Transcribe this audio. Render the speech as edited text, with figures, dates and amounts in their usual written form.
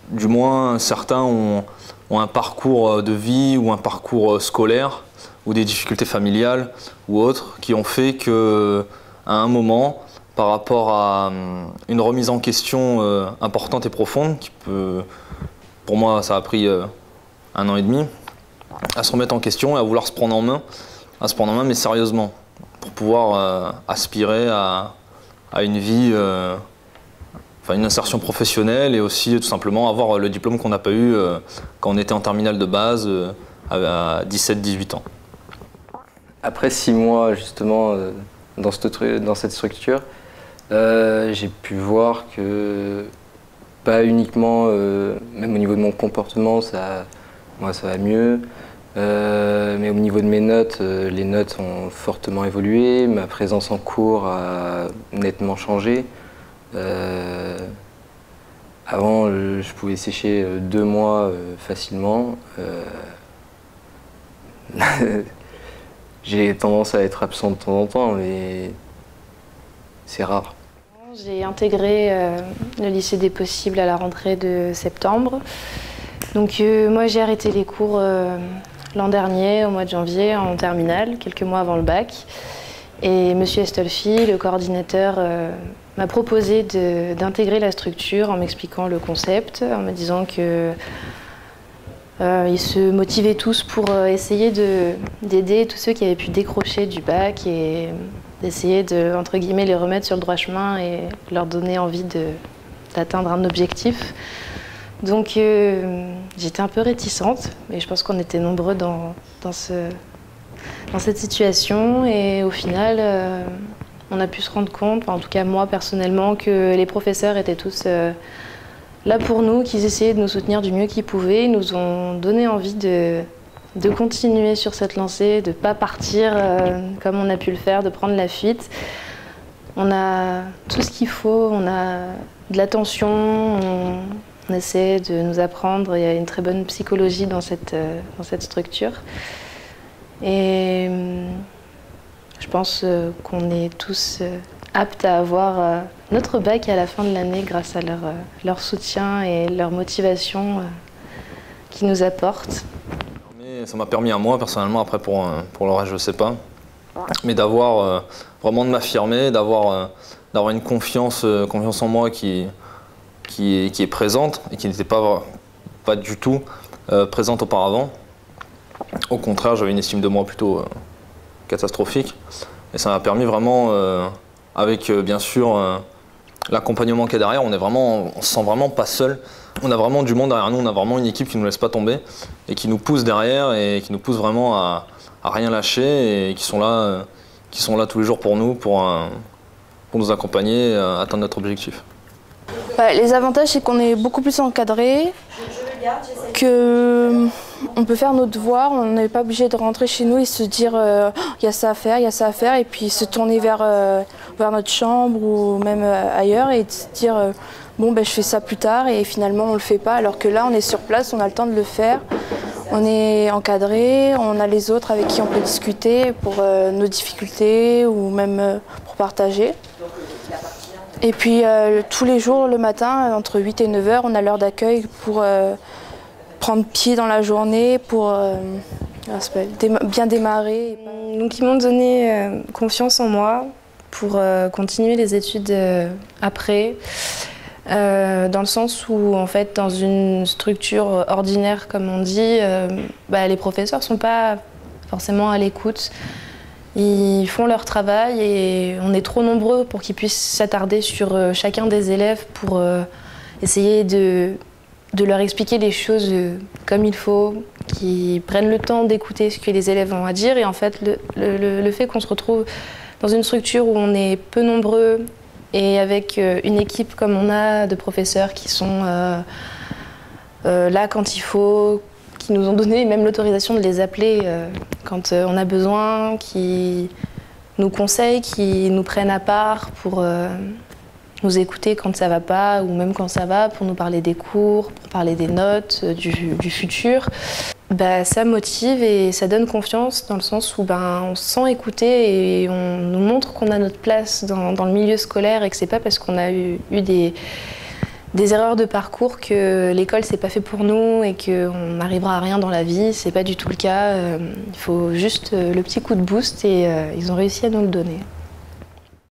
du moins certains ont un parcours de vie ou un parcours scolaire ou des difficultés familiales ou autres qui ont fait que à un moment, par rapport à une remise en question importante et profonde, qui peut, pour moi ça a pris 1 an et demi, à se remettre en question et à vouloir se prendre en main, mais sérieusement, pour pouvoir aspirer à une vie, une insertion professionnelle et aussi tout simplement avoir le diplôme qu'on n'a pas eu quand on était en terminale de base à 17-18 ans. Après 6 mois justement dans cette structure, j'ai pu voir que pas uniquement, même au niveau de mon comportement, moi ça va mieux, mais au niveau de mes notes, les notes ont fortement évolué, ma présence en cours a nettement changé. Avant, je pouvais sécher 2 mois facilement. J'ai tendance à être absent de temps en temps, mais c'est rare. J'ai intégré le lycée des possibles à la rentrée de septembre. Donc moi j'ai arrêté les cours l'an dernier, au mois de janvier, en terminale, quelques mois avant le bac. Et M. Estolfi, le coordinateur, m'a proposé d'intégrer la structure en m'expliquant le concept, en me disant que ils se motivaient tous pour essayer d'aider tous ceux qui avaient pu décrocher du bac et d'essayer de, entre guillemets, les remettre sur le droit chemin et leur donner envie d'atteindre un objectif. Donc j'étais un peu réticente, mais je pense qu'on était nombreux dans cette situation et au final on a pu se rendre compte, en tout cas moi personnellement, que les professeurs étaient tous là pour nous, qu'ils essayaient de nous soutenir du mieux qu'ils pouvaient. Ils nous ont donné envie de continuer sur cette lancée, de ne pas partir comme on a pu le faire, de prendre la fuite. On a tout ce qu'il faut, on a de l'attention, on essaie de nous apprendre. Il y a une très bonne psychologie dans cette structure. Et je pense qu'on est tous aptes à avoir notre bac à la fin de l'année grâce à leur soutien et leur motivation qu'ils nous apportent. Ça m'a permis à moi, personnellement, après pour le reste je ne sais pas, mais d'avoir vraiment de m'affirmer, d'avoir une confiance en moi qui est présente et qui n'était pas du tout présente auparavant. Au contraire, j'avais une estime de moi plutôt catastrophique et ça m'a permis vraiment, avec bien sûr l'accompagnement qu'il y a derrière, on se sent vraiment pas seul. On a vraiment du monde derrière nous, on a vraiment une équipe qui ne nous laisse pas tomber et qui nous pousse derrière et qui nous pousse vraiment à rien lâcher et qui sont là tous les jours pour nous, pour nous accompagner à atteindre notre objectif. Les avantages, c'est qu'on est beaucoup plus encadré, qu'on peut faire nos devoirs, on n'est pas obligé de rentrer chez nous et se dire il y a ça à faire, il y a ça à faire, et puis se tourner vers notre chambre ou même ailleurs et se dire bon ben je fais ça plus tard et finalement on le fait pas, alors que là on est sur place, on a le temps de le faire, on est encadré, on a les autres avec qui on peut discuter pour nos difficultés ou même pour partager. Et puis tous les jours le matin entre 8 et 9 heures on a l'heure d'accueil pour prendre pied dans la journée, pour bien démarrer. Donc ils m'ont donné confiance en moi pour continuer les études après. Dans le sens où, en fait, dans une structure ordinaire, comme on dit, les professeurs ne sont pas forcément à l'écoute. Ils font leur travail et on est trop nombreux pour qu'ils puissent s'attarder sur chacun des élèves pour essayer de leur expliquer les choses comme il faut, qu'ils prennent le temps d'écouter ce que les élèves ont à dire. Et en fait, le fait qu'on se retrouve dans une structure où on est peu nombreux, et avec une équipe comme on a de professeurs qui sont là quand il faut, qui nous ont donné même l'autorisation de les appeler quand on a besoin, qui nous conseillent, qui nous prennent à part pour nous écouter quand ça va pas ou même quand ça va, pour nous parler des cours, pour parler des notes, du futur. Ça motive et ça donne confiance dans le sens où on se sent écouté et on nous montre qu'on a notre place dans le milieu scolaire et que c'est pas parce qu'on a eu des des erreurs de parcours, que l'école c'est pas fait pour nous et qu'on n'arrivera à rien dans la vie. C'est pas du tout le cas. Il faut juste le petit coup de boost et ils ont réussi à nous le donner.